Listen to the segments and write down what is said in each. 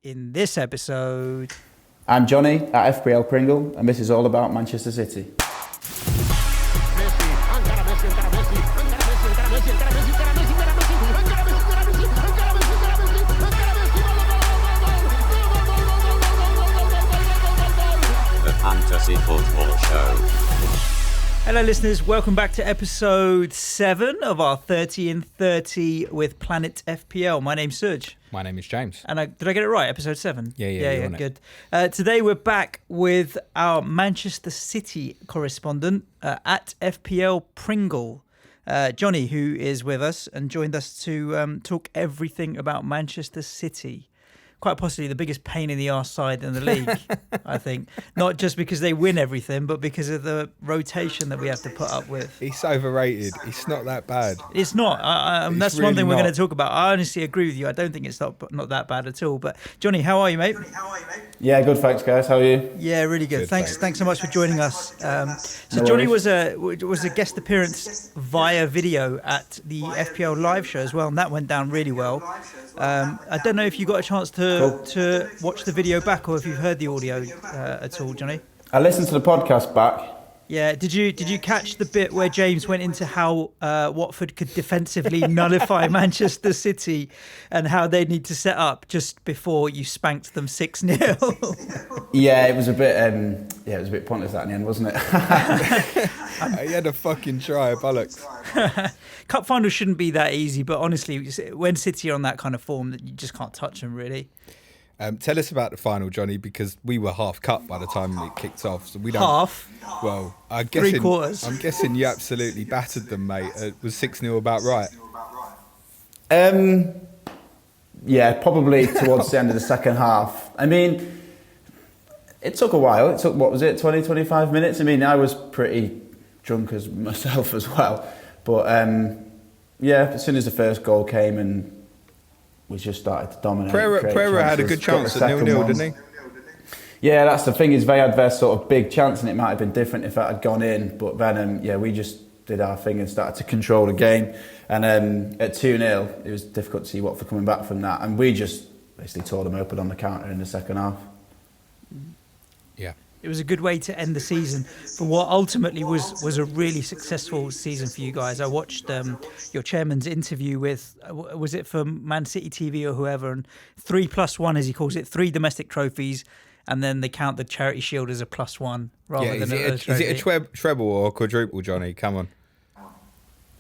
in this episode. I'm Johnny at FPL Pringle, and this is all about Manchester City. The Fantasy Football Show. Hello listeners, welcome back to episode 7 of our 30 in 30 with Planet FPL. My name's Serge. My name is James. And did I get it right? Episode 7? Yeah, good. Today we're back with our Manchester City correspondent at FPL Pringle, Johnny, who is with us and joined us to talk everything about Manchester City. Quite possibly the biggest pain in the arse side in the league, I think. Not just because they win everything, but because of the rotation that we have to put up with. He's overrated. It's not that bad. It's not. That's really one thing we're not. going to talk about. I honestly agree with you. I don't think it's not that bad at all. But Johnny, how are you, mate? Yeah, good, thanks, guys. How are you? Yeah, really good. Thanks so much for joining us. So No Johnny worries. was a guest appearance via video at the FPL live show as well, and that went down really well. I don't know if you got a chance to watch the video back or if you've heard the audio at all, Johnny. I listened to the podcast back. Yeah, did you catch the bit where James went into how Watford could defensively nullify Manchester City and how they need to set up just before you spanked them 6-0? Yeah, it was a bit pointless that in the end, wasn't it? He had a fucking try, bollocks. Cup finals shouldn't be that easy, but honestly, when City are on that kind of form, that you just can't touch them really. Tell us about the final, Johnny, because we were half cut by the time it kicked off. So we don't. Half? Well, I'm Three guessing. quarters. I'm guessing you absolutely battered them, mate. Was 6-0 about right? Yeah, probably towards the end of the second half. I mean, it took a while. It took, 20, 25 minutes? I mean, I was pretty drunk as myself as well. But, yeah, as soon as the first goal came and we just started to dominate. Pereira had a good chance at 0-0, didn't he? Yeah, that's the thing, is they had their sort of big chance, and it might have been different if that had gone in. But then, we just did our thing and started to control the game. And at 2-0, it was difficult to see Watford coming back from that. And we just basically tore them open on the counter in the second half. Yeah. It was a good way to end the season for what ultimately was a really successful season for you guys. I watched your chairman's interview with, was it for Man City TV or whoever, and 3+1 as he calls it, 3 domestic trophies, and then they count the Charity Shield as a +1 rather than a trophy. Is it a treble or a quadruple, Johnny? Come on.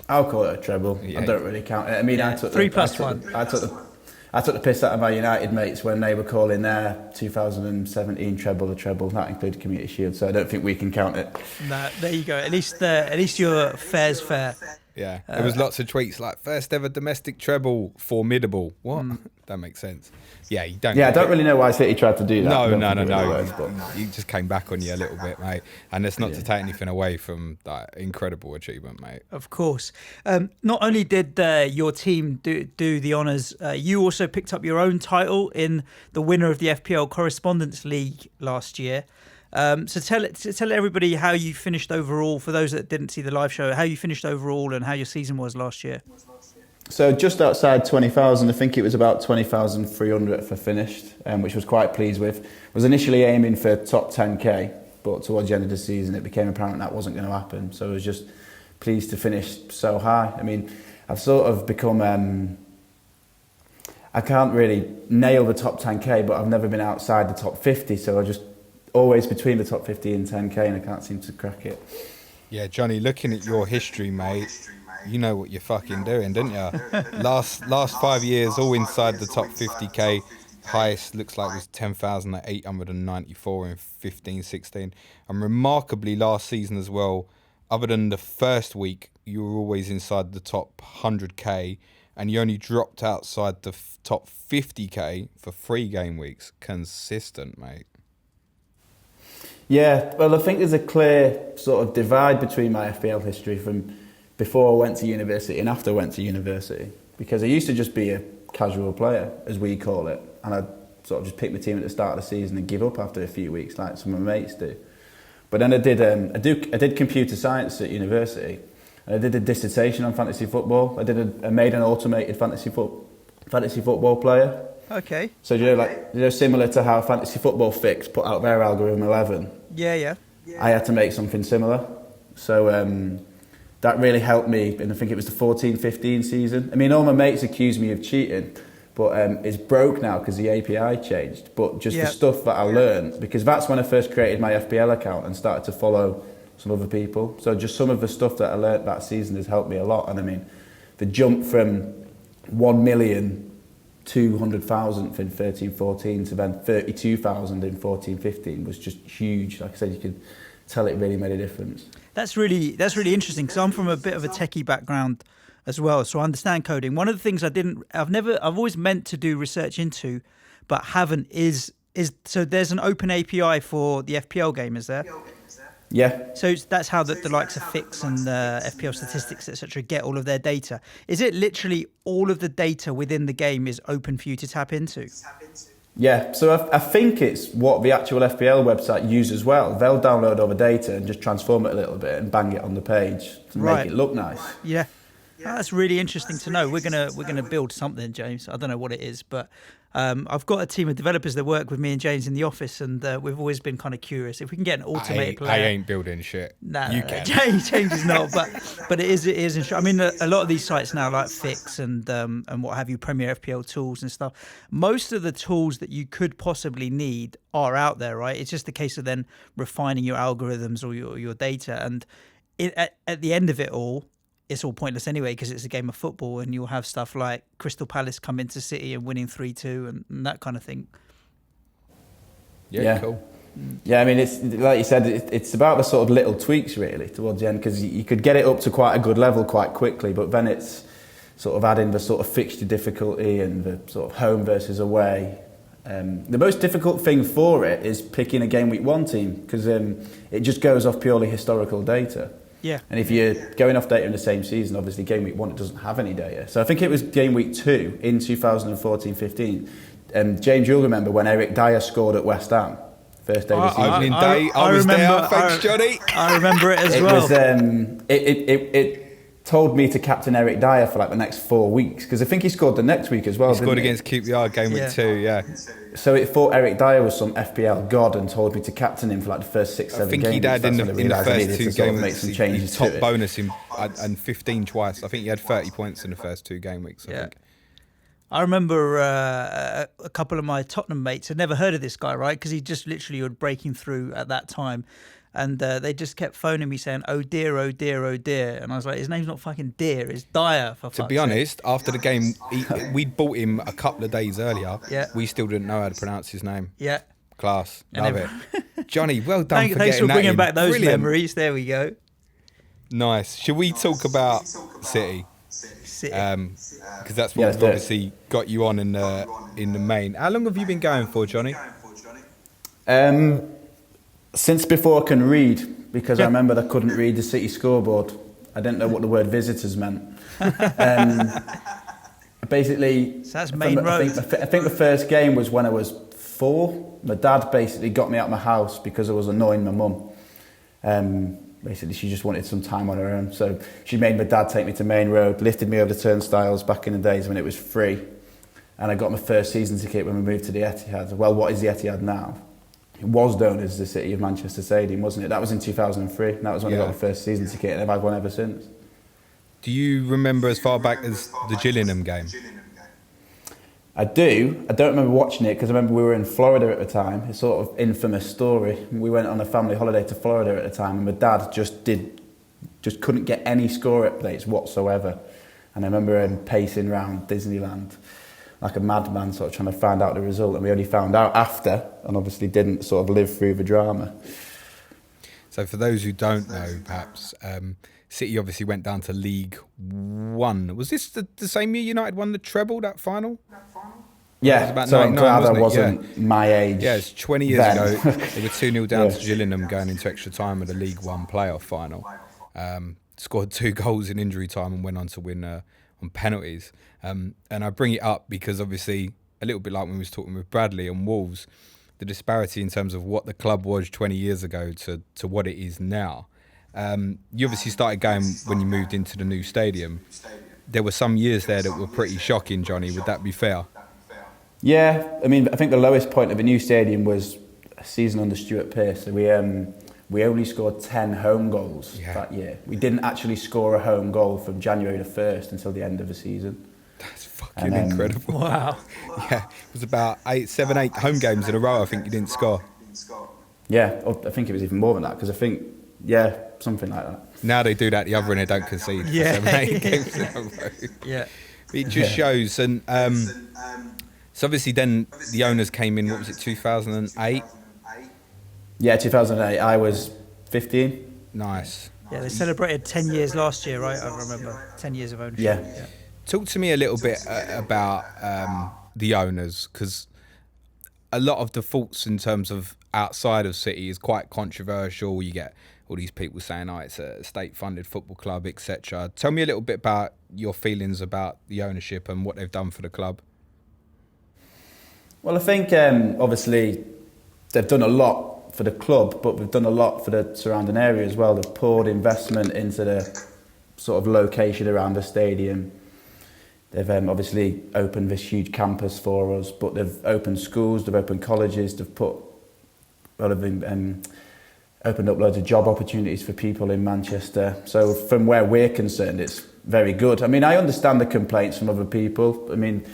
I'll call it a treble. Yeah. I don't really count it. I mean, yeah. 3+1. I took the piss out of my United mates when they were calling their 2017 treble a treble. That included Community Shield, so I don't think we can count it. No, there you go. At least your fair's fair. Yeah, there was lots of tweets like first ever domestic treble, formidable. What? That makes sense. Yeah, you don't. Yeah, I don't really know why City tried to do that. No. You just came back on you a little bit, mate. And that's not to take anything away from that incredible achievement, mate. Of course. Not only did your team do the honours, you also picked up your own title in the winner of the FPL Correspondents League last year. So tell everybody how you finished overall, for those that didn't see the live show, how you finished overall and how your season was last year. So just outside 20,000, I think it was about 20,300 for finished, which I was quite pleased with. Was initially aiming for top 10k, but towards the end of the season it became apparent that wasn't going to happen. So I was just pleased to finish so high. I mean, I've sort of become, I can't really nail the top 10k, but I've never been outside the top 50, so I just always between the top 50 and 10k, and I can't seem to crack it. Yeah, Johnny, looking at your history, mate, you know what you're fucking doing, don't you? Last 5 years, all inside the top 50k. Highest looks like was 10,894 in 15-16. And remarkably, last season as well, other than the first week, you were always inside the top 100k, and you only dropped outside the top 50k for 3 game weeks. Consistent, mate. Yeah, well, I think there's a clear sort of divide between my FPL history from before I went to university and after I went to university, because I used to just be a casual player, as we call it, and I'd sort of just pick my team at the start of the season and give up after a few weeks, like some of my mates do. But then I did computer science at university, and I did a dissertation on fantasy football. I made an automated fantasy football player, Okay. So similar to how Fantasy Football Fix put out their algorithm 11. Yeah. I had to make something similar. So that really helped me, and I think it was the 14-15 season. I mean, all my mates accused me of cheating, but it's broke now because the API changed. But just the stuff that I learned, because that's when I first created my FPL account and started to follow some other people. So just some of the stuff that I learned that season has helped me a lot. And I mean, the jump from 1,200,000 in 13-14 to then 32,000 in 14-15 was just huge. Like I said, you could tell it really made a difference. That's really interesting, because I'm from a bit of a techie background as well, so I understand coding. One of the things I've always meant to do research into, but haven't is so there's an open API for the FPL game, is there? Yeah. So that's how the likes of Fix and FPL Statistics, etc., get all of their data. Is it literally all of the data within the game is open for you to tap into? Yeah, so I think it's what the actual FPL website use as well. They'll download all the data and just transform it a little bit and bang it on the page to make it look nice. Yeah. Oh, that's really interesting to know. We're gonna build something, James. I don't know what it is, but I've got a team of developers that work with me and James in the office, and we've always been kind of curious if we can get an automated player. I ain't building shit. Nah, you can. James is not, but it is. I mean, a lot of these sites now, like Fix and what have you, Premier FPL tools and stuff. Most of the tools that you could possibly need are out there, right? It's just a case of then refining your algorithms or your data, and at the end of it all, it's all pointless anyway, because it's a game of football, and you'll have stuff like Crystal Palace come into City and winning 3-2 and that kind of thing. Yeah, cool. Yeah, I mean, it's like you said, it's about the sort of little tweaks really towards the end, because you could get it up to quite a good level quite quickly, but then it's sort of adding the sort of fixture difficulty and the sort of home versus away. The most difficult thing for it is picking a game week 1 team, because it just goes off purely historical data. Yeah. And if you're going off data in the same season, obviously game week 1 it doesn't have any data. So I think it was game week 2 in 2014-15. James, you'll remember when Eric Dyer scored at West Ham, first day of the season. Opening day, I was there. Thanks, Johnny. I remember it as well. It told me to captain Eric Dyer for like the next 4 weeks, because I think he scored the next week as well. He scored against QPR game week 2, yeah. So it thought Eric Dyer was some FPL god and told me to captain him for like the first 6-7 games. I think he did in the first 2 game weeks. Some changes top to it. bonus him and 15 twice. I think he had 30 points in the first 2 game weeks. I think. I remember a couple of my Tottenham mates had never heard of this guy, right? Because he just literally was breaking through at that time. And they just kept phoning me saying, oh dear, oh dear, oh dear. And I was like, his name's not fucking Deer, it's Dyer, for fuck's sake. To be honest, after the game, we'd bought him a couple of days earlier. Yeah. We still didn't know how to pronounce his name. Yeah. Class. Love it. Johnny, well done for Thanks getting for bringing back those Brilliant. memories. There we go. Nice. Should we talk about City? Because that's what obviously got you on in the main. How long have you been going for, Johnny? Since before I can read, because I remember I couldn't read the City scoreboard. I didn't know what the word visitors meant. Basically, so that's main road. I think the first game was when I was 4. My dad basically got me out of my house because I was annoying my mum. Basically, she just wanted some time on her own. So she made my dad take me to Main Road, lifted me over the turnstiles back in the days when it was free. And I got my first season ticket when we moved to the Etihad. Well, what is the Etihad now? It was known as the City of Manchester Stadium, wasn't it? That was in 2003. That was when I got my first season ticket, and I've had one ever since. Do you remember as far back as the Gillingham game? I do. I don't remember watching it because I remember we were in Florida at the time. It's sort of infamous story. We went on a family holiday to Florida at the time, and my dad just couldn't get any score updates whatsoever. And I remember him pacing around Disneyland like a madman, sort of trying to find out the result, and we only found out after, and obviously didn't sort of live through the drama. So for those who don't know, perhaps, City obviously went down to League One. Was this the same year United won the treble, that final? Yeah, so I'm glad I wasn't my age. Yeah, it's 20 years ago. They were 2-0 down to Gillingham going into extra time of the League One playoff final. Scored 2 goals in injury time and went on to win on penalties. And I bring it up because obviously, a little bit like when we was talking with Bradley and Wolves, the disparity in terms of what the club was 20 years ago to what it is now. You obviously started going when you moved into the new stadium. There were some years there that were pretty shocking, Johnny. Would that be fair? Yeah, I mean, I think the lowest point of a new stadium was a season under Stuart Pearce. So we only scored 10 home goals that year. We didn't actually score a home goal from January the 1st until the end of the season. That's fucking incredible. Wow. Yeah, it was about 7, 8 home games in a row I think you didn't score. Yeah, I think it was even more than that, because I think, something like that. Now they do that the other end, they don't concede for 7, 8 games in a row. Yeah. It just shows. And so obviously then the owners came in, what was it, 2008? Yeah, 2008. I was 15. Nice. Yeah, they celebrated 10 years last year, right? I remember 10 years of ownership. Yeah. Talk to me a little bit about the owners, because a lot of the thoughts in terms of outside of City is quite controversial. You get all these people saying, it's a state-funded football club, etc. Tell me a little bit about your feelings about the ownership and what they've done for the club. Well, I think obviously they've done a lot for the club, but we've done a lot for the surrounding area as well. They've poured investment into the sort of location around the stadium. They've obviously opened this huge campus for us, but they've opened schools, they've opened colleges, they've put opened up loads of job opportunities for people in Manchester. So from where we're concerned, it's very good. I mean, I understand the complaints from other people. I mean,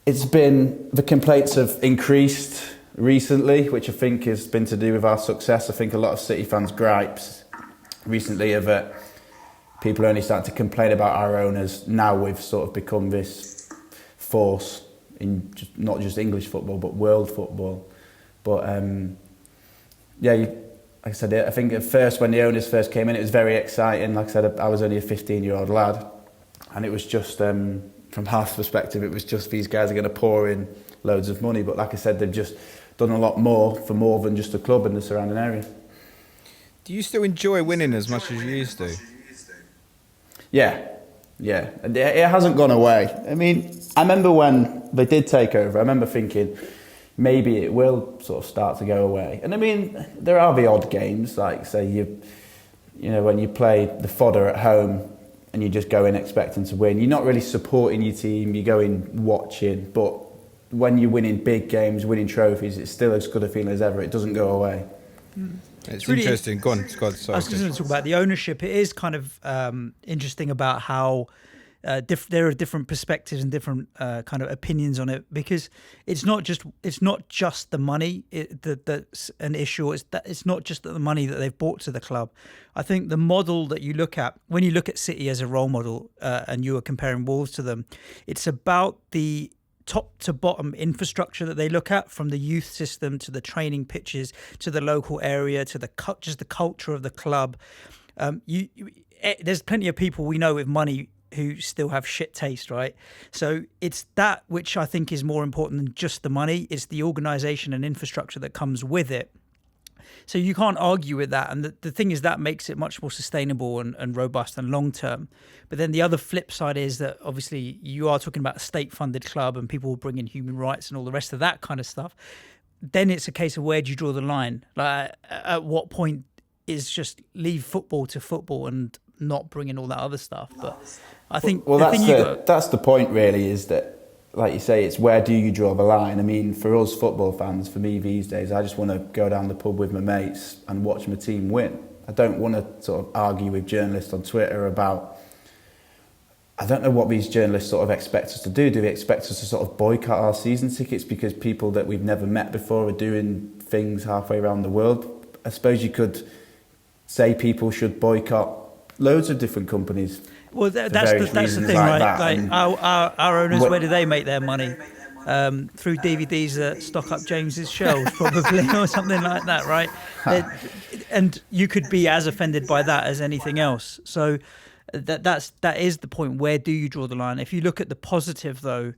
the complaints have increased recently, which I think has been to do with our success. I think a lot of City fans' gripes recently are that people are only starting to complain about our owners. Now we've sort of become this force in not just English football, but world football. But like I said, I think at first when the owners first came in, it was very exciting. Like I said, I was only a 15-year-old lad, and it was just, from half perspective, it was just these guys are going to pour in loads of money. But like I said, they've just done a lot more for more than just the club and the surrounding area. Do you still enjoy winning as much as you used to? Yeah. It hasn't gone away. I mean, I remember when they did take over, I remember thinking maybe it will sort of start to go away. And I mean, there are the odd games, like say you know, when you play the fodder at home and you just go in expecting to win, you're not really supporting your team, you go in watching, but when you're winning big games, winning trophies, it's still as good a feeling as ever. It doesn't go away. It's really interesting. Go on, Scott. Sorry. I was just going to talk about the ownership. It is kind of interesting about how there are different perspectives and different kind of opinions on it, because it's not just the money that's an issue. It's not just the money that they've brought to the club. I think the model that you look at when you look at City as a role model, and you are comparing Wolves to them, it's about the top to bottom infrastructure that they look at, from the youth system to the training pitches to the local area to just the culture of the club. There's plenty of people we know with money who still have shit taste, right? So it's that which I think is more important than just the money. It's the organisation and infrastructure that comes with it. So you can't argue with that. And the thing is, that makes it much more sustainable and robust and long term. But then the other flip side is that obviously you are talking about a state-funded club and people will bring in human rights and all the rest of that kind of stuff. Then it's a case of, where do you draw the line? Like, at what point is just leave football to football and not bring in all that other stuff? But I think that's the point really, is that, like you say, it's where do you draw the line? I mean, for us football fans, for me these days, I just want to go down the pub with my mates and watch my team win. I don't want to sort of argue with journalists on Twitter about, I don't know what these journalists sort of expect us to do. Do they expect us to sort of boycott our season tickets because people that we've never met before are doing things halfway around the world? I suppose you could say people should boycott loads of different companies. Well, that's the thing, right? Like our owners, where do they make their money? Through DVDs that stock up James's shelves, probably, or something like that, right? And you could be as offended by that as anything else. So that is the point. Where do you draw the line? If you look at the positive, though,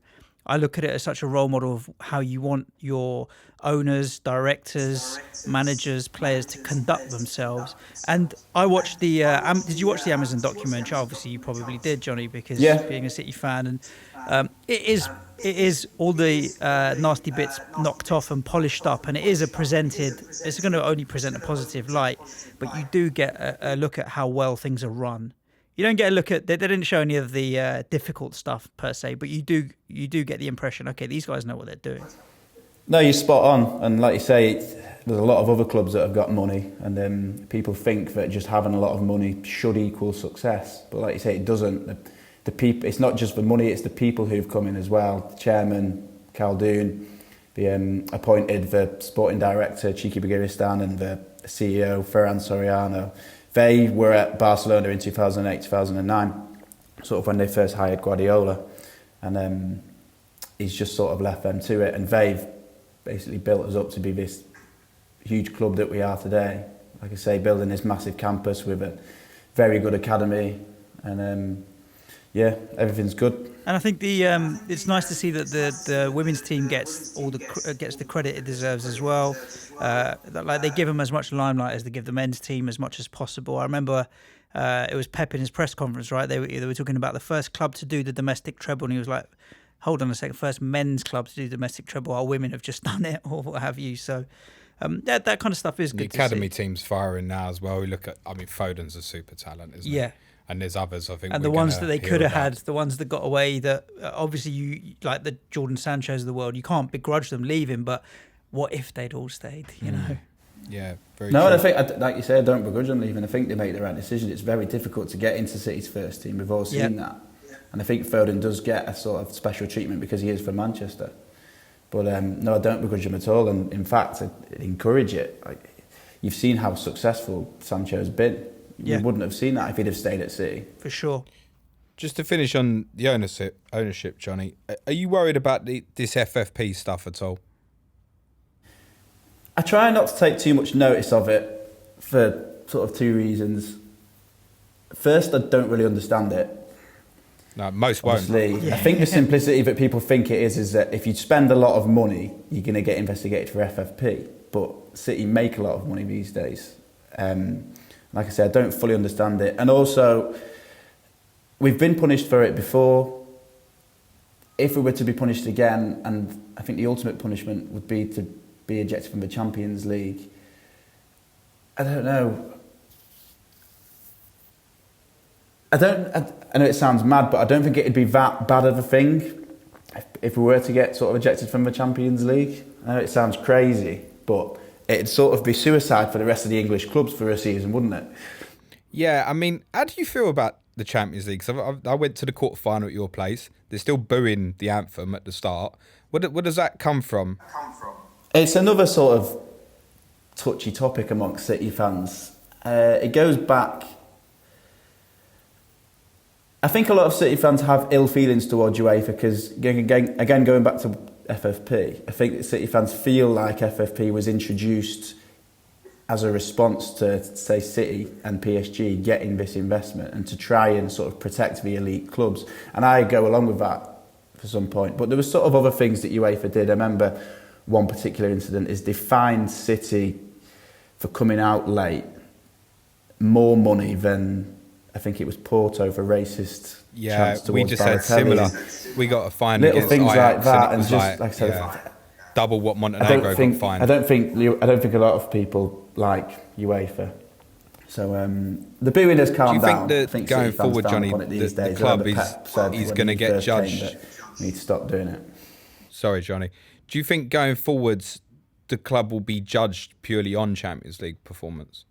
I look at it as such a role model of how you want your owners, directors, managers, players to conduct themselves. And I watched the... did you watch the Amazon documentary? Obviously, you probably did, Johnny, because being a City fan. And it is all the nasty bits knocked off and polished up, and it is it's going to only present a positive light, but you do get a look at how well things are run. you don't get a look at. They didn't show any of the difficult stuff per se, but you do get the impression. Okay, these guys know what they're doing. No, you're spot on, and like you say, there's a lot of other clubs that have got money, and people think that just having a lot of money should equal success. But like you say, it doesn't. The people. It's not just the money; it's the people who've come in as well. The chairman Khaldoon, the appointed the sporting director Chiki Begiristan, and the CEO Ferran Soriano. They were at Barcelona in 2008, 2009, sort of when they first hired Guardiola, and he's just sort of left them to it, and they've basically built us up to be this huge club that we are today. Like I say, building this massive campus with a very good academy, and yeah, everything's good. And I think it's nice to see that the women's team gets the credit it deserves as well. Like they give them as much limelight as they give the men's team as much as possible. I remember it was Pep in his press conference, right? They were talking about the first club to do the domestic treble, and he was like, "Hold on a second, first men's club to do domestic treble. Our women have just done it, or what have you." So that kind of stuff is good. The academy team's firing now as well. We look at, I mean, Foden's a super talent, isn't he? Yeah. And there's others, I think. And the ones that they could have had, the ones that got away, that obviously you like the Jordan Sanchos of the world, you can't begrudge them leaving, but what if they'd all stayed, you know? Yeah, very No, true. and I think, like you say, I don't begrudge them leaving. I think they make the right decision. It's very difficult to get into City's first team. We've all seen that. And I think Foden does get a sort of special treatment because he is from Manchester. But no, I don't begrudge him at all. And in fact, I encourage it. Like, you've seen how successful Sancho's been. You wouldn't have seen that if he'd have stayed at City. For sure. Just to finish on the ownership, Johnny, are you worried about this FFP stuff at all? I try not to take too much notice of it for sort of two reasons. First, I don't really understand it. No, most won't. Obviously, I think the simplicity that people think it is that if you spend a lot of money, you're going to get investigated for FFP. But City make a lot of money these days. Like I said, I don't fully understand it. And also, we've been punished for it before. If we were to be punished again, and I think the ultimate punishment would be to be ejected from the Champions League, I don't know. I know it sounds mad, but I don't think it'd be that bad of a thing if we were to get sort of ejected from the Champions League. I know it sounds crazy, but it'd sort of be suicide for the rest of the English clubs for a season, wouldn't it? Yeah, I mean, how do you feel about the Champions League? Because I went to the quarterfinal at your place. They're still booing the anthem at the start. Where does that come from? It's another sort of touchy topic amongst City fans. It goes back... I think a lot of City fans have ill feelings towards UEFA because, again, going back to FFP, I think that City fans feel like FFP was introduced as a response to, say, City and PSG getting this investment and to try and sort of protect the elite clubs. And I go along with that for some point. But there were sort of other things that UEFA did. I remember one particular incident is they fined City for coming out late more money than... I think it was Porto for racist chants towards we just had Balotelli. similar. We got a fine Little against things Ajax, like that, and and just like I said, double what Montenegro got fined. I don't think a lot of people like UEFA. So the booing has calmed down. Do you I think think that going City fans forward, down Johnny, upon it these the days. club He's going to get judged? We need to stop doing it. Sorry, Johnny. Do you think going forwards the club will be judged purely on Champions League performance?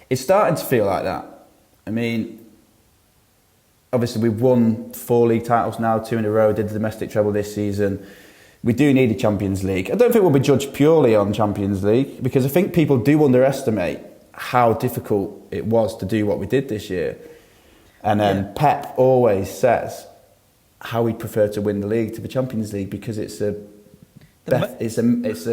It's starting to feel like that. I mean, obviously we've won 4 league titles now, 2 in a row, did the domestic treble this season. We do need a Champions League. I don't think we'll be judged purely on Champions League because I think people do underestimate how difficult it was to do what we did this year. And Pep always says how he'd prefer to win the league to the Champions League because it's a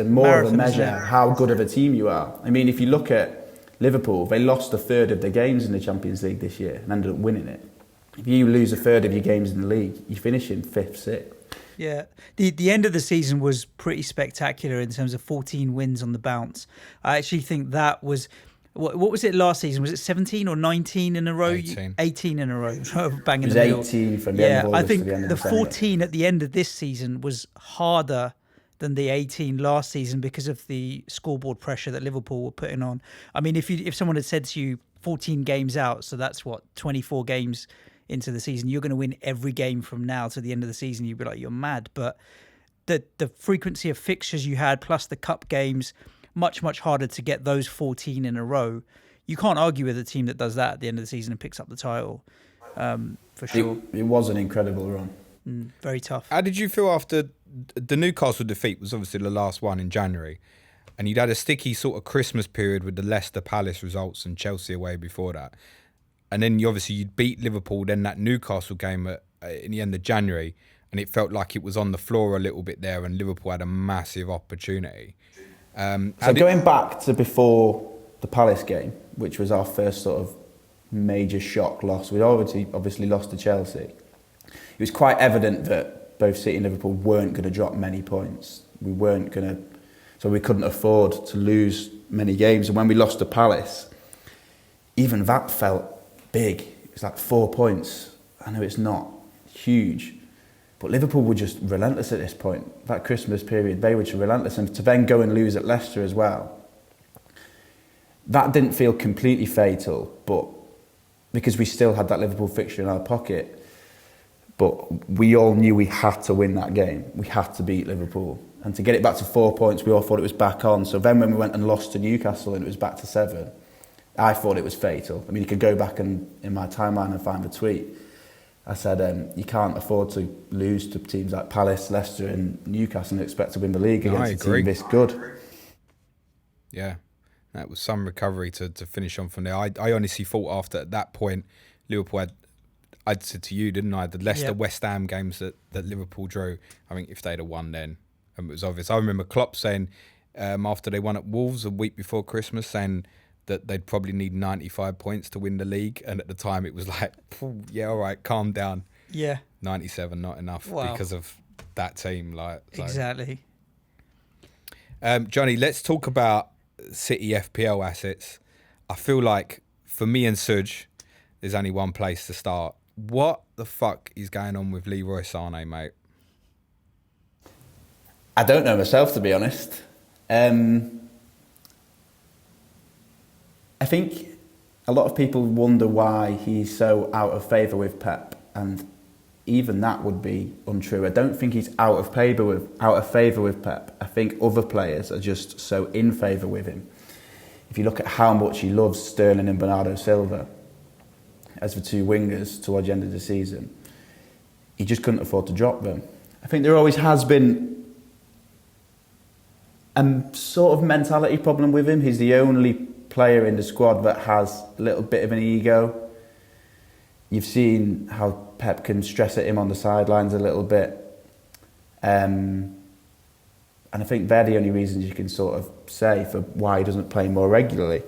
more of a measure of how good of a team you are. I mean, if you look at Liverpool, they lost a third of their games in the Champions League this year and ended up winning it. If you lose a third of your games in the league, you finish in 5th, 6th. Yeah, the end of the season was pretty spectacular in terms of 14 wins on the bounce. I actually think that was... What was it last season? Was it 17 or 19 in a row? 18 in a row. Bang in the middle. 18 from the end of August I think to the end of the December. 14 at the end of this season was harder than the 18 last season because of the scoreboard pressure that Liverpool were putting on. I mean, if someone had said to you 14 games out, so that's 24 games into the season. You're going to win every game from now to the end of the season. You'd be like, you're mad. But the frequency of fixtures you had, plus the cup games, much harder to get those 14 in a row. You can't argue with a team that does that at the end of the season and picks up the title, for sure. It was an incredible run. Very tough. How did you feel after the Newcastle defeat? Was obviously the last one in January, and you'd had a sticky sort of Christmas period with the Leicester Palace results and Chelsea away before that, and then you'd beat Liverpool. Then that Newcastle game in the end of January, and it felt like it was on the floor a little bit there, and Liverpool had a massive opportunity. So going back to before the Palace game, which was our first sort of major shock loss, we'd obviously lost to Chelsea. It was quite evident that both City and Liverpool weren't going to drop many points. So we couldn't afford to lose many games. And when we lost to Palace, even that felt big. It's like 4 points. I know it's not huge, but Liverpool were just relentless at this point. That Christmas period, they were just relentless. And to then go and lose at Leicester as well, that didn't feel completely fatal, but because we still had that Liverpool fixture in our pocket. But we all knew we had to win that game. We had to beat Liverpool. And to get it back to 4 points, we all thought it was back on. So then when we went and lost to Newcastle and it was back to 7, I thought it was fatal. I mean, you could go back in my timeline and find the tweet. I said, you can't afford to lose to teams like Palace, Leicester and Newcastle and expect to win the league against a team this good. Yeah, that was some recovery to finish on from there. I honestly thought after at that point, Liverpool had, I'd said to you, didn't I, the Leicester-West Ham games that Liverpool drew, I think if they'd have won then, it was obvious. I remember Klopp saying, after they won at Wolves a week before Christmas, saying that they'd probably need 95 points to win the league. And at the time it was like, yeah, all right, calm down. Yeah. 97, not enough because of that team. So. Exactly. Johnny, let's talk about City FPL assets. I feel like for me and Suj, there's only one place to start. What the fuck is going on with Leroy Sané, mate? I don't know myself, to be honest. I think a lot of people wonder why he's so out of favour with Pep, and even that would be untrue. I don't think he's out of favour with Pep. I think other players are just so in favour with him. If you look at how much he loves Sterling and Bernardo Silva as the two wingers towards the end of the season, he just couldn't afford to drop them. I think there always has been a sort of mentality problem with him. He's the only player in the squad that has a little bit of an ego. You've seen how Pep can stress at him on the sidelines a little bit. And I think they're the only reasons you can sort of say for why he doesn't play more regularly.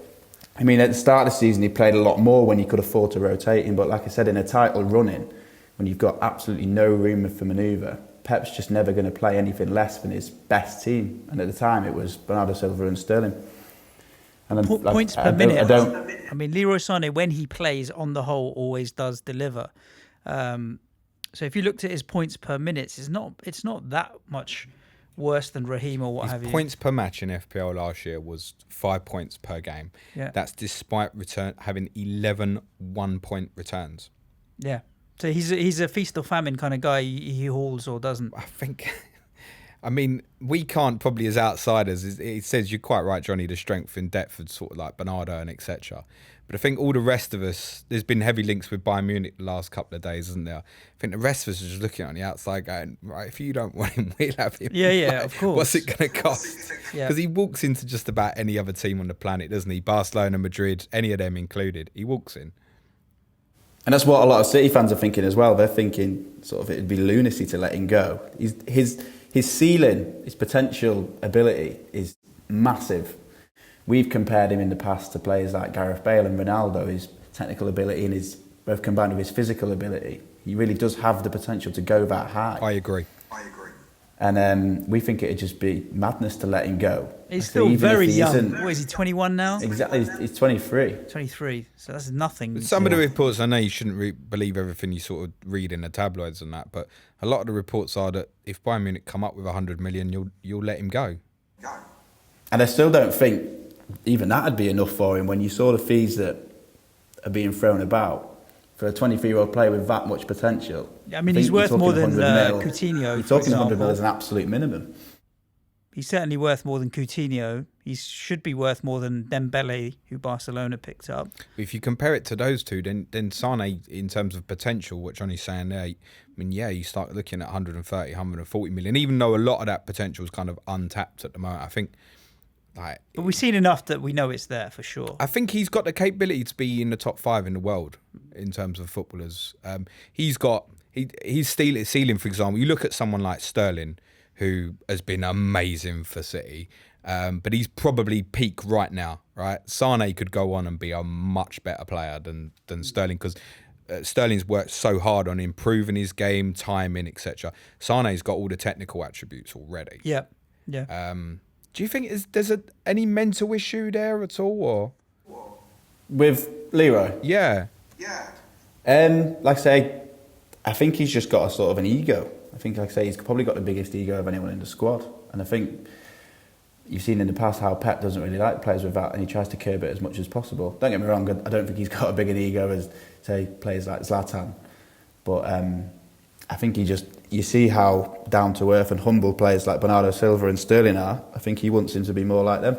I mean, at the start of the season, he played a lot more when he could afford to rotate him. But like I said, in a title running, when you've got absolutely no room for manoeuvre, Pep's just never going to play anything less than his best team. And at the time, it was Bernardo Silva and Sterling. And then, points per minute. I mean, Leroy Sané, when he plays, on the whole, always does deliver. So if you looked at his points per minute, it's not that much worse than Raheem or what have you. Points per match in FPL last year was 5 points per game. Yeah. That's despite having 11 1-point returns. Yeah. So he's a feast or famine kind of guy. He hauls or doesn't. I think, I mean, we can't probably as outsiders. It says you're quite right, Johnny. The strength in depth of sort of like Bernardo and etc. But I think all the rest of us, there's been heavy links with Bayern Munich the last couple of days, isn't there? I think the rest of us are just looking on the outside going, right, if you don't want him, we'll have him. Yeah, like, of course. What's it going to cost? Because he walks into just about any other team on the planet, doesn't he? Barcelona, Madrid, any of them included. He walks in. And that's what a lot of City fans are thinking as well. They're thinking sort of it'd be lunacy to let him go. His ceiling, his potential ability is massive. We've compared him in the past to players like Gareth Bale and Ronaldo. His technical ability and his both combined with his physical ability, he really does have the potential to go that high. I agree. And we think it'd just be madness to let him go. He's still very young. What is he, 21 now? Exactly, he's 23. 23, so that's nothing. Some of the reports, I know you shouldn't believe everything you sort of read in the tabloids and that, but a lot of the reports are that if Bayern Munich come up with 100 million, you'll let him go. And I still don't think even that'd be enough for him when you saw the fees that are being thrown about. For a 23-year-old player with that much potential, I mean, he's worth more than Coutinho. You're talking 100 mil as an absolute minimum. He's certainly worth more than Coutinho. He should be worth more than Dembele, who Barcelona picked up. If you compare it to those two, then Sane, in terms of potential, what Johnny's saying there, I mean, yeah, you start looking at 130, 140 million, even though a lot of that potential is kind of untapped at the moment. I think, but we've seen enough that we know it's there for sure. I think he's got the capability to be in the top 5 in the world in terms of footballers. He's ceiling, for example. You look at someone like Sterling, who has been amazing for City, but he's probably peak right now, right? Sane could go on and be a much better player than Sterling, because Sterling's worked so hard on improving his game, timing, etc. Sane's got all the technical attributes already. Yeah. Do you think there's any mental issue there at all, or with Leroy? Yeah. Like I say, I think he's just got a sort of an ego. I think, like I say, he's probably got the biggest ego of anyone in the squad. And I think you've seen in the past how Pep doesn't really like players with that, and he tries to curb it as much as possible. Don't get me wrong, I don't think he's got a big an ego as, say, players like Zlatan. But I think you see how down-to-earth and humble players like Bernardo Silva and Sterling are. I think he wants him to be more like them.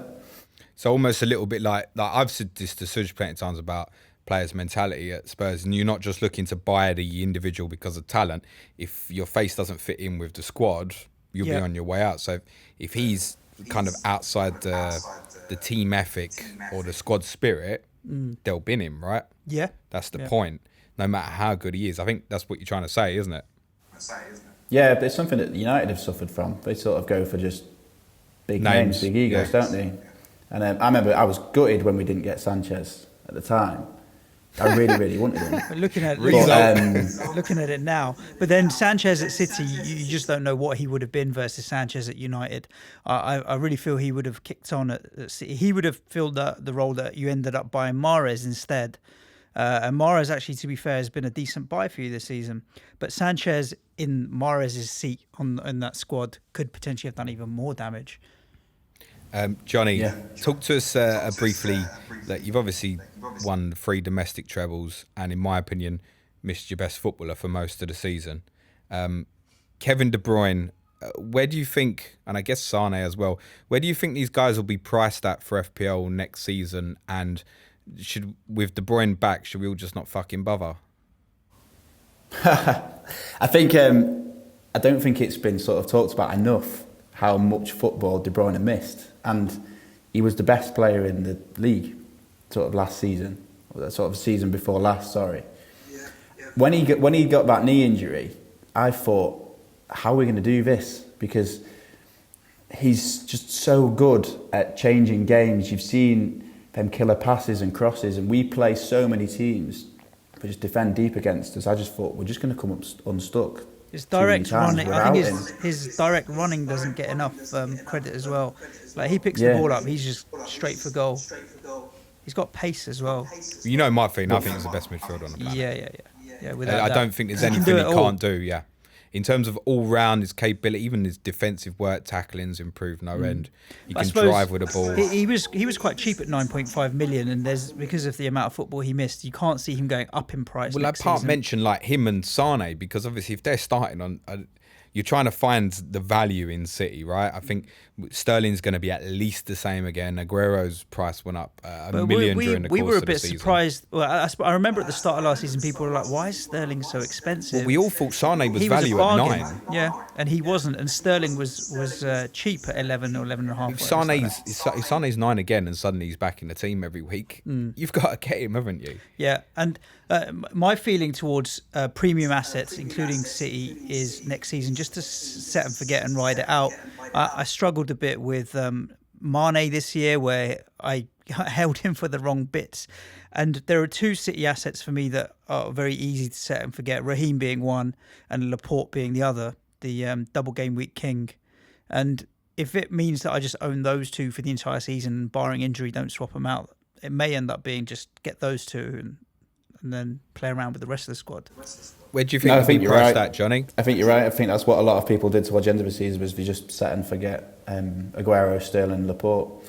So almost a little bit like I've said this to Suj plenty of times about players' mentality at Spurs, and you're not just looking to buy the individual because of talent. If your face doesn't fit in with the squad, you'll be on your way out. So if he's kind of outside the team ethic or the squad spirit, they'll bin him, right? Yeah. That's the point. No matter how good he is. I think that's what you're trying to say, isn't it? Yeah, but it's something that United have suffered from. They sort of go for just big names, big egos, don't they? And I remember I was gutted when we didn't get Sanchez at the time. I really, really wanted him. Looking at it now, but then Sanchez at City, you just don't know what he would have been versus Sanchez at United. I really feel he would have kicked on at City. He would have filled the role that you ended up buying Mahrez instead. And Mahrez, actually, to be fair, has been a decent buy for you this season. But Sanchez in Mahrez's seat in that squad could potentially have done even more damage. Johnny, talk to us briefly. That you've obviously won 3 domestic trebles, and in my opinion, missed your best footballer for most of the season. Kevin De Bruyne, where do you think, and I guess Sane as well, where do you think these guys will be priced at for FPL next season? And with De Bruyne back, should we all just not fucking bother? I think I don't think it's been sort of talked about enough how much football De Bruyne missed, and he was the best player in the league sort of last season, or sort of season before last. Sorry. When he got that knee injury, I thought, how are we going to do this? Because he's just so good at changing games. You've seen them killer passes and crosses, and we play so many teams who just defend deep against us. I just thought we're just going to come up unstuck. His direct running, I think his direct running doesn't get enough credit as well. Like, he picks the ball up, he's just straight for goal. He's got pace as well. You know my thing. I think he's the best midfielder on the planet. Yeah. I don't think there's anything he can't do. Yeah. In terms of all-round, his capability, even his defensive work, tackling's improved no end. He can drive with the ball. He was quite cheap at 9.5 million, and because of the amount of football he missed, you can't see him going up in price. Well, I can't mention like him and Sane, because obviously if they're starting on, you're trying to find the value in City, right? I think Sterling's going to be at least the same again. Aguero's price went up a million during the course of the season. We were a bit surprised. Well, I remember at the start of last season, people were like, why is Sterling so expensive? Well, we all thought Sane was value at 9. Yeah, and he wasn't. And Sterling was cheap at 11 or 11 and a half. If Sane's 9 again and suddenly he's back in the team every week, you've got to get him, haven't you? Yeah, and my feeling towards premium assets, including City, is next season just to set and forget and ride it out. I struggled a bit with Mane this year, where I held him for the wrong bits. And there are 2 City assets for me that are very easy to set and forget, Raheem being one and Laporte being the other, the double game week king. And if it means that I just own those 2 for the entire season, barring injury, don't swap them out, it may end up being just get those 2 and then play around with the rest of the squad. Where do you think you're priced at, Johnny? I think you're right. I think that's what a lot of people did towards the end of the season, was they just set and forget Aguero, Sterling, Laporte.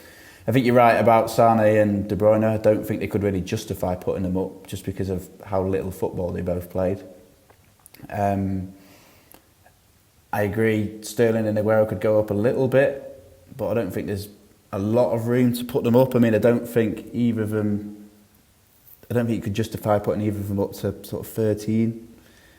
I think you're right about Sane and De Bruyne. I don't think they could really justify putting them up just because of how little football they both played. I agree Sterling and Aguero could go up a little bit, but I don't think there's a lot of room to put them up. I mean, I don't think you could justify putting either of them up to sort of 13.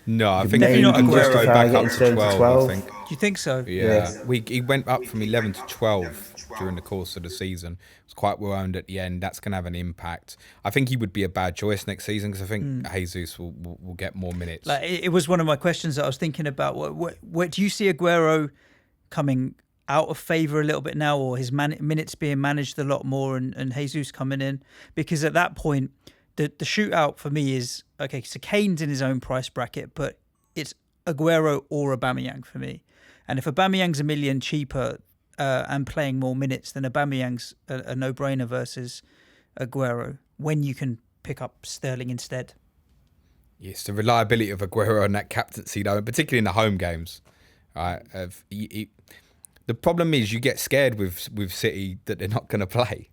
No, I You think maybe Aguero justify back up getting to turned 12, I think. Do you think so? Yeah. He went up from 11 to 12 during the course of the season. It was quite well owned at the end. That's going to have an impact. I think he would be a bad choice next season because I think Jesus will get more minutes. Like, it was one of my questions that I was thinking about. What do you see Aguero coming out of favour a little bit now, or his minutes being managed a lot more, and Jesus coming in? Because at that point, the shootout for me is, okay, so Kane's in his own price bracket, but it's Aguero or Aubameyang for me. And if Aubameyang's $1 million cheaper and playing more minutes, then Aubameyang's a no-brainer versus Aguero when you can pick up Sterling instead. Yes, the reliability of Aguero and that captaincy, though, particularly in the home games. Right, the problem is you get scared with City that they're not going to play.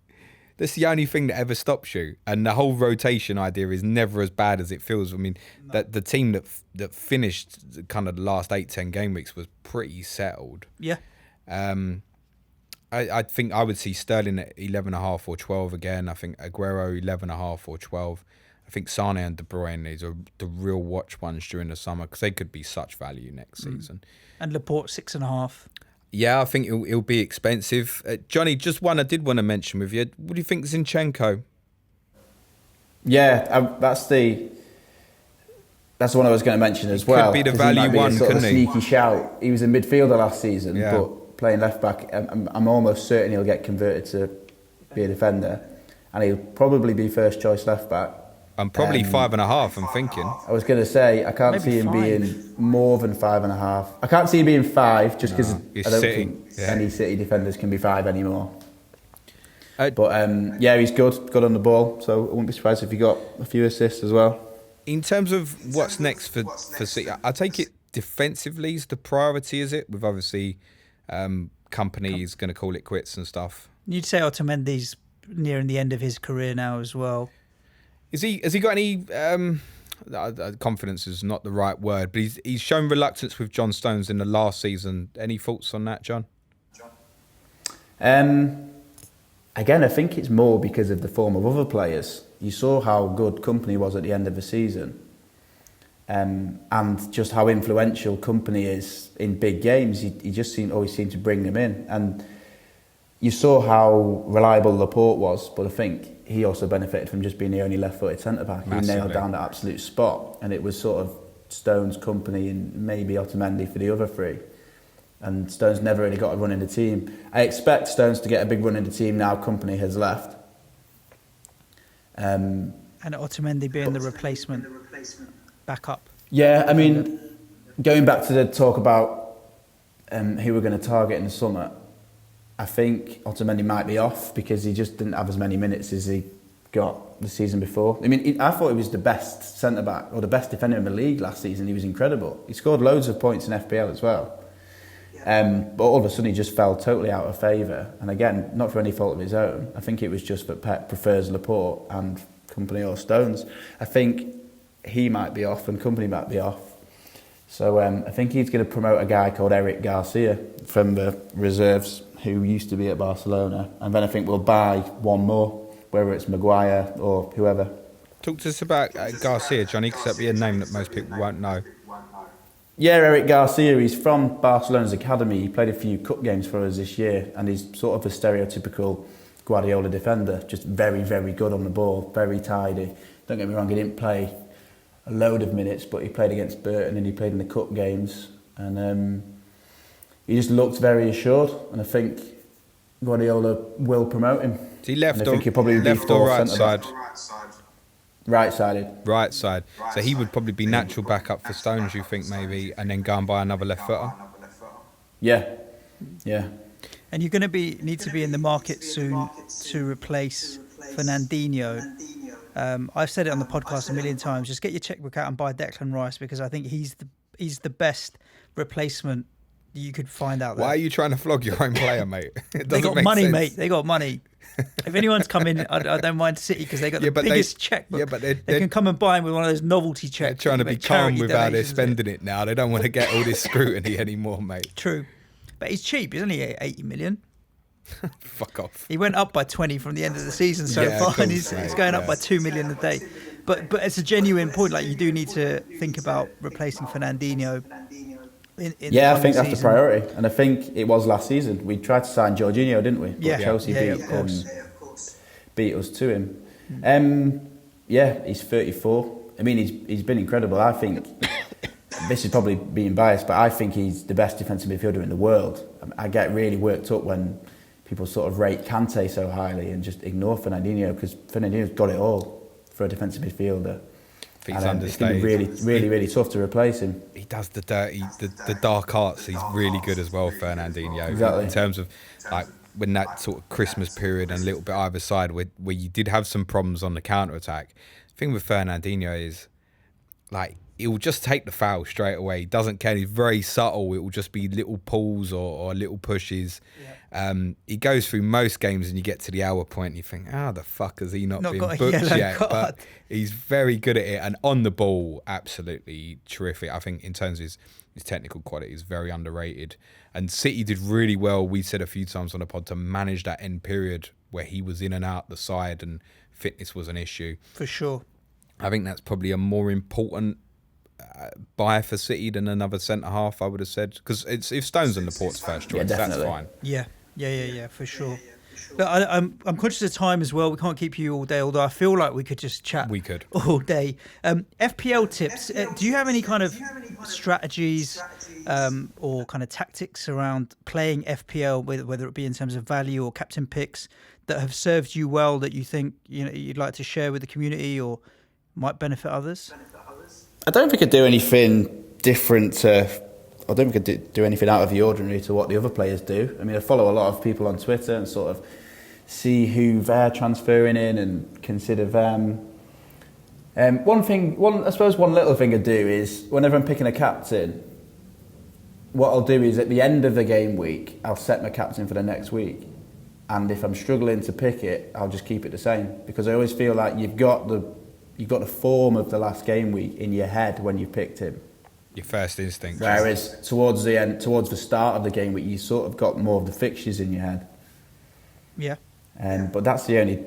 That's the only thing that ever stops you. And the whole rotation idea is never as bad as it feels. I mean, that the team that finished kind of the last 8-10 game weeks was pretty settled. Yeah. I think I would see Sterling at 11.5 or 12 again. I think Aguero 11.5 or 12. I think Sane and De Bruyne are the real watch ones during the summer because they could be such value next season. And Laporte 6.5. Yeah, I think it'll be expensive. Johnny, just one I did want to mention with you. What do you think Zinchenko? Yeah, that's the one I was going to mention as well. Could be the 'cause he might value be a one, sort of couldn't he? sneaky shout. He was a midfielder last season, Yeah. but playing left back, I'm almost certain he'll get converted to be a defender, and he'll probably be first choice left back. I'm probably 5.5, I'm thinking. I was going to say, I can't Maybe see him 5. being more than 5.5. I can't see him being 5 just because he's I don't City. think Yeah. any City defenders can be 5 anymore. But Yeah, he's good on the ball, so I wouldn't be surprised if he got a few assists as well. in terms of what's next for City, I take it defensively is the priority, is it? With obviously companies going to call it quits and stuff. You'd say Otamendi's nearing the end of his career now as well. Has he got any confidence is not the right word, but he's shown reluctance with John Stones in the last season. Any thoughts on that, John? Again, I think it's more because of the form of other players. You saw how good Company was at the end of the season, and just how influential Company is in big games. He just always seemed to bring them in, and you saw how reliable Laporte was. But I think he also benefited from just being the only left-footed centre-back. He nailed down that absolute spot, and it was sort of Stones, Company, and maybe Otamendi for the other three. And Stones never really got a run in the team. I expect Stones to get a big run in the team now Company has left. And Otamendi being the replacement backup. Yeah, I mean, going back to the talk about who we're going to target in the summer, I think Otamendi might be off because he just didn't have as many minutes as he got the season before. I mean, I thought he was the best centre-back or the best defender in the league last season. He was incredible. He scored loads of points in FPL as well. But all of a sudden he just fell totally out of favour. And again, not for any fault of his own. I think it was just that Pep prefers Laporte and Company or Stones. I think he might be off and Company might be off. So I think he's going to promote a guy called Eric Garcia from the reserves who used to be at Barcelona. And then I think we'll buy one more, whether it's Maguire or whoever. Talk to us about Garcia, Johnny, because that'd be a name that most people won't know. Yeah, Eric Garcia, he's from Barcelona's academy. He played a few cup games for us this year, and he's sort of a stereotypical Guardiola defender, just very, very good on the ball, very tidy. Don't get me wrong, he didn't play a load of minutes, but he played against Burton and he played in the cup games, and he just looked very assured, and I think Guardiola will promote him. Is he left, I think he'll probably be left or right centre-back. side? Right-sided. Right side. So he would probably be natural backup for Stones, you think, maybe, and then go and buy another left footer? Yeah. And you're going to need to be in the market soon to replace Fernandinho. I've said it on the podcast a million times. Just get your checkbook out and buy Declan Rice because I think he's the best replacement you could find out that. Why are you trying to flog your own player, mate? It They doesn't got make money, sense. mate. They got money. If anyone's come in, I don't mind City because they got the but biggest checkbook. Yeah, but they can come and buy him with one of those novelty they're checks. trying to that be make calm charity with how they're donations with. spending it now. They don't want to get all this scrutiny anymore, mate. True. But he's cheap. He's only 80 million. Fuck off. He went up by 20 from the end of the season so Yeah, far, of and course, he's mate, going up yeah. by 2 million a day. But it's a genuine point. Like, you do need to think about replacing Fernandinho. Yeah, I think that's the priority, and I think it was last season. We tried to sign Jorginho, didn't we? But Yeah, Chelsea yeah, beat, of course. beat us to him. Yeah, he's 34. I mean, he's been incredible. I think this is probably being biased, but I think he's the best defensive midfielder in the world. I get really worked up when people sort of rate Kante so highly and just ignore Fernandinho, because Fernandinho's got it all for a defensive midfielder. I think he's And it's going to be understated. really tough to replace him. He does the dirty, the dark arts. He's really good as well, Fernandinho. Exactly. In terms of like when that sort of Christmas period and a little bit either side where you did have some problems on the counter attack. The thing with Fernandinho is like he'll just take the foul straight away. He doesn't care. He's very subtle. It will just be little pulls or little pushes. He goes through most games and you get to the hour point and you think, how the fuck has he not been got a booked yellow yet? card. But he's very good at it, and on the ball, absolutely terrific. I think in terms of his technical quality, he's very underrated. And City did really well, we said a few times on the pod, to manage that end period where he was in and out the side and fitness was an issue. For sure. I think that's probably a more important buy for City than another centre-half, I would have said. Because if Stone's on the Port's first choice, that's definitely. fine. Yeah, for sure. Look, I'm conscious of time as well. We can't keep you all day, although I feel like we could just chat We could. all day. FPL tips. Do you have any kind of strategies or kind of tactics around playing FPL, whether it be in terms of value or captain picks, that have served you well, that you think you'd like to share with the community or might benefit others? I don't think I'd do anything different to... I don't think I'd do anything out of the ordinary to what the other players do. I mean, I follow a lot of people on Twitter and sort of see who they're transferring in and consider them. I suppose one little thing I'd do is, whenever I'm picking a captain, what I'll do is at the end of the game week, I'll set my captain for the next week. And if I'm struggling to pick it, I'll just keep it the same. Because I always feel like you've got the form of the last game week in your head when you picked him. Your first instinct. Whereas towards the start of the game week, you sort of got more of the fixtures in your head. Yeah. But that's the only.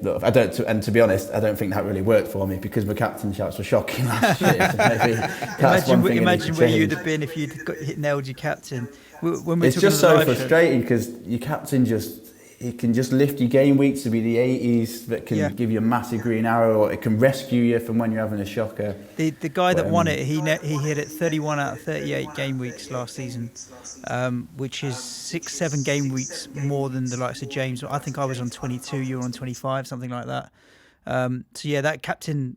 And to be honest, I don't think that really worked for me because my captain shouts were shocking last year. So maybe that's one thing I need Imagine to where change. you'd have been if you'd nailed your captain. When we It's took just on the so live show- frustrating because your captain it can just lift your game week to be the 80s. That can give you a massive green arrow, or it can rescue you from when you're having a shocker. The guy that won it, he hit it 31 out of 38 game weeks last season, which is 6-7 game weeks more than the likes of James. I think I was on 22, you were on 25, something like that. So yeah, that captain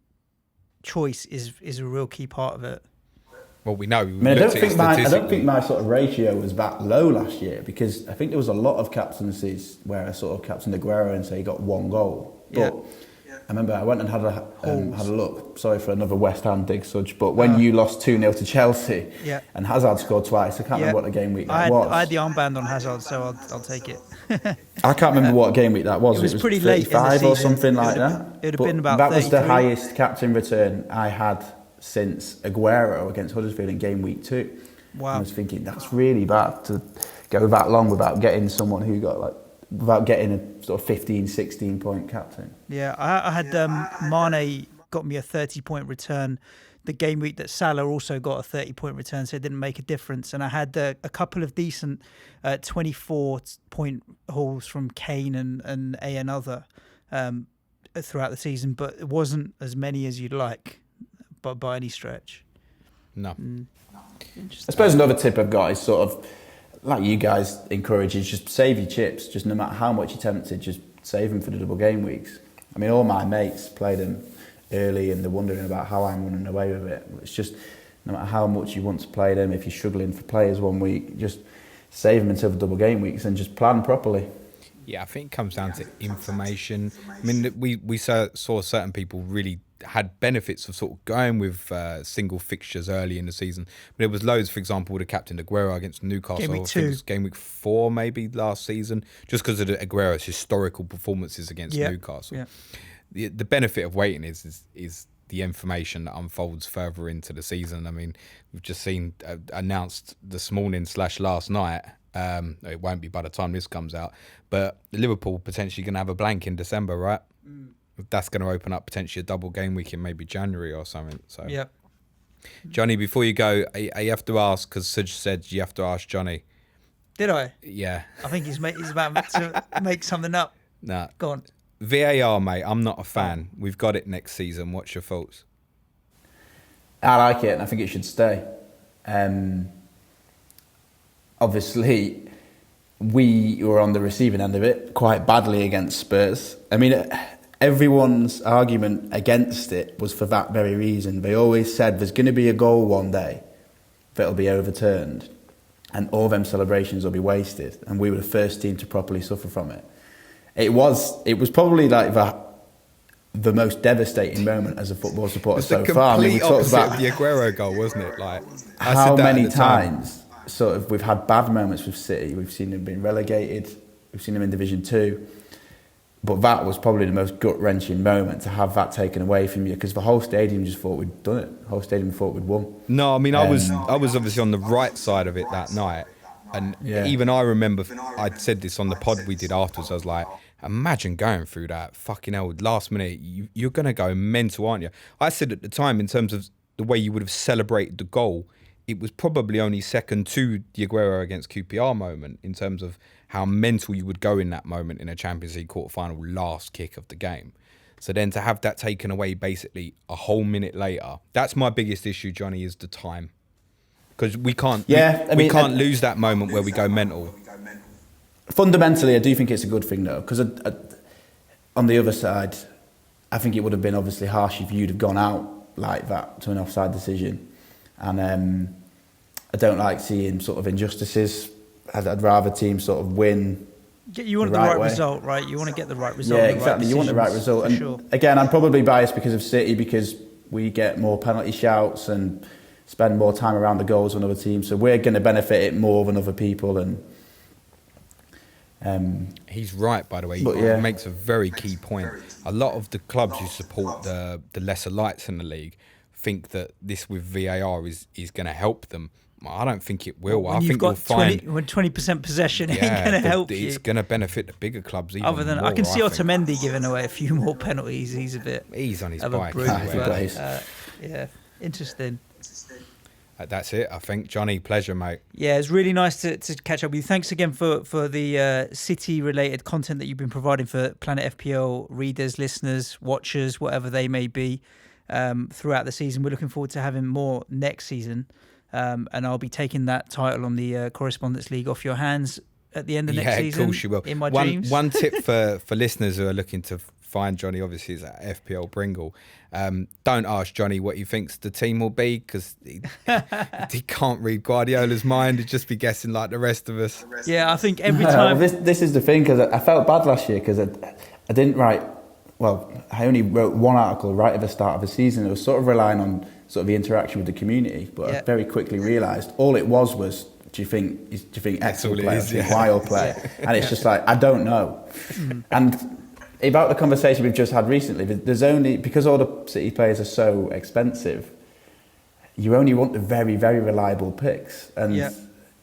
choice is a real key part of it. Well, we know. I mean, I don't think my sort of ratio was that low last year because I think there was a lot of captaincies where I sort of captained Aguero and say he got one goal. But I remember I went and had a look. Sorry for another West Ham dig, Sudge. But when you lost 2-0 to Chelsea and Hazard scored twice, I can't remember what the game week that was. I had the armband on Hazard, so I'll take it. I can't remember what game week that was. It was pretty late in the 35 or season. something like that. It would have been about that was the 33. highest captain return I had since Aguero against Huddersfield in game week 2. Wow. I was thinking that's really bad to go that long without getting someone who got without getting a sort of 15-16 point captain. Yeah, I had Mane got me a 30-point return the game week that Salah also got a 30-point return, so it didn't make a difference. And I had a couple of decent 24-point hauls from Kane and another throughout the season, but it wasn't as many as you'd like, but by any stretch. No. I suppose another tip I've got is sort of, like you guys encourage, is just save your chips. Just no matter how much you're tempted, just save them for the double game weeks. I mean, all my mates play them early and they're wondering about how I'm running away with it. It's just, no matter how much you want to play them, if you're struggling for players one week, just save them until the double game weeks and just plan properly. Yeah, I think it comes down to information. I mean, we saw certain people really had benefits of sort of going with single fixtures early in the season. But it was loads, for example, with the captain Aguero against Newcastle. Game week I think 2. it was game week 4 maybe last season, just because of the Aguero's historical performances against Newcastle. Yeah. The benefit of waiting is the information that unfolds further into the season. I mean, we've just seen announced this morning / last night. It won't be by the time this comes out, but Liverpool potentially going to have a blank in December, right? That's going to open up potentially a double game week in maybe January or something. So, Johnny, before you go, I have to ask, because Suj said you have to ask Johnny. Did I? Yeah. I think he's about to make something up. Nah. Go on. VAR, mate. I'm not a fan. We've got it next season. What's your thoughts? I like it, and I think it should stay. Obviously, we were on the receiving end of it quite badly against Spurs. I mean, everyone's argument against it was for that very reason. They always said there's going to be a goal one day that'll be overturned, and all them celebrations will be wasted, and we were the first team to properly suffer from it. It was probably like the most devastating moment as a football supporter so far. I mean, we talked about the Aguero goal, wasn't it? Like, how many times sort of we've had bad moments with City. We've seen them being relegated. We've seen them in Division 2. But that was probably the most gut-wrenching moment, to have that taken away from you, because the whole stadium just thought we'd done it. The whole stadium thought we'd won. No, I mean, I was obviously on the right side of it that night. And even I remember, I'd said this on the pod we did afterwards, I was like, imagine going through that fucking hell last minute. You're going to go mental, aren't you? I said at the time, in terms of the way you would have celebrated the goal, it was probably only second to the Aguero against QPR moment, in terms of how mental you would go in that moment in a Champions League quarter-final last kick of the game. So then to have that taken away basically a whole minute later, that's my biggest issue, Johnny, is the time. Because we can't we can't lose that moment where we go mental. Fundamentally, I do think it's a good thing, though, because on the other side, I think it would have been obviously harsh if you'd have gone out like that to an offside decision. And I don't like seeing sort of injustices. I'd rather teams sort of win. You want the right result, right? You want to get the right result. Yeah, exactly. You want the right result. And again, I'm probably biased because of City, because we get more penalty shouts and spend more time around the goals than other teams. So we're going to benefit it more than other people. And he's right, by the way. He makes a very key point. A lot of the clubs who support the lesser lights in the league think that this with VAR is going to help them. I don't think it will. When I think you'll find 20% possession, it ain't going to help you. It's going to benefit the bigger clubs even Other than more, I can see Otamendi giving away a few more penalties. He's a bit. He's on his bike. Yeah, interesting. That's it, I think. Johnny, pleasure, mate. Yeah, it's really nice to catch up with you. Thanks again for the City-related content that you've been providing for Planet FPL readers, listeners, watchers, whatever they may be, throughout the season. We're looking forward to having more next season. And I'll be taking that title on the Correspondents League off your hands at the end of next season. Yeah, of course you will. In my dreams. One tip for listeners who are looking to find Johnny, obviously, is at FPL Pringle. Don't ask Johnny what he thinks the team will be, because he can't read Guardiola's mind. He'd just be guessing like the rest of us. Yeah, I think every time... This is the thing, because I felt bad last year because I didn't write... Well, I only wrote one article right at the start of the season. It was sort of relying on sort of the interaction with the community, but I very quickly realised all it was do you think X will play, do you think Y will play? And it's just like, I don't know. And about the conversation we've just had recently, there's only, because all the City players are so expensive, you only want the very, very reliable picks. And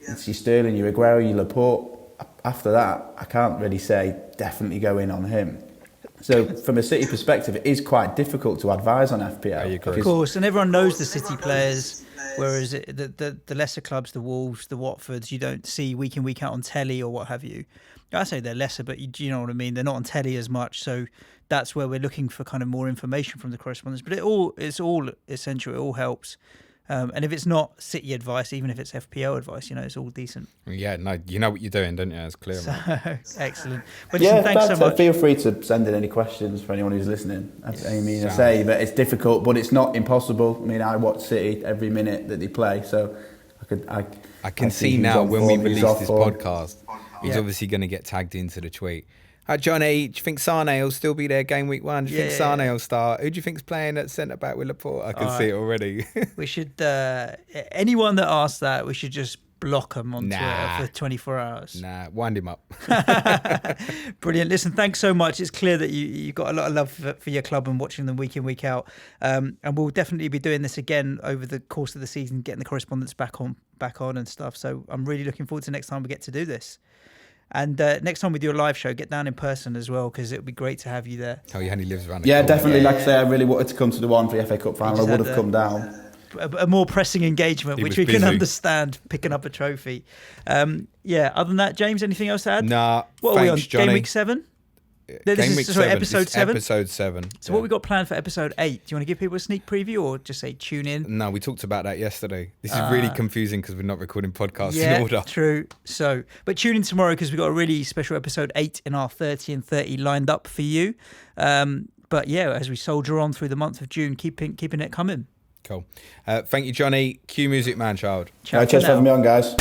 it's your Sterling, your Aguero, your Laporte. After that, I can't really say definitely go in on him. So from a City perspective, it is quite difficult to advise on FPL. Of course, and everyone knows the City players, whereas the lesser clubs, the Wolves, the Watfords, you don't see week in, week out on telly or what have you. I say they're lesser, but you know what I mean? They're not on telly as much, so that's where we're looking for kind of more information from the correspondents. But it's all essential, it all helps. And if it's not City advice, even if it's FPL advice, it's all decent. Yeah, no, you know what you're doing, don't you? It's clear. So, excellent. But listen, thanks so much. Feel free to send in any questions for anyone who's listening. I say that it's difficult, but it's not impossible. I mean, I watch City every minute that they play, so I can see now when we release this podcast, he's obviously going to get tagged into the tweet. Johnny, do you think Sane will still be there game week 1? Do you think Yeah. Sane will start? Who do you think's playing at centre back with Laporte? I can see it already. We should, anyone that asks that, we should just block them on Twitter for 24 hours. Nah, wind him up. Brilliant. Listen, thanks so much. It's clear that you've got a lot of love for your club and watching them week in, week out. And we'll definitely be doing this again over the course of the season, getting the correspondents back on and stuff. So I'm really looking forward to next time we get to do this. And next time we do a live show, get down in person as well, because it would be great to have you there. Oh, yeah, and he lives around the Yeah, corner. definitely. Like I say, I really wanted to come to the one for the FA Cup final. I would have come down. A more pressing engagement, He which was we can busy. understand, picking up a trophy. Other than that, James, anything else to add? Nah, What are we on? thanks, Johnny. Game week 7? Game week 7. Episode 7? Episode 7. So what we got planned for episode 8? Do you want to give people a sneak preview or just say tune in? No, we talked about that yesterday. This is really confusing because we're not recording podcasts Yeah, in order. true. So, but tune in tomorrow because we've got a really special episode 8 in our 30 and 30 lined up for you. But yeah, as we soldier on through the month of June, keeping it coming. Cool. Thank you, Johnny. Cue music, man, child. Ciao for Cheers for now. having me on, guys.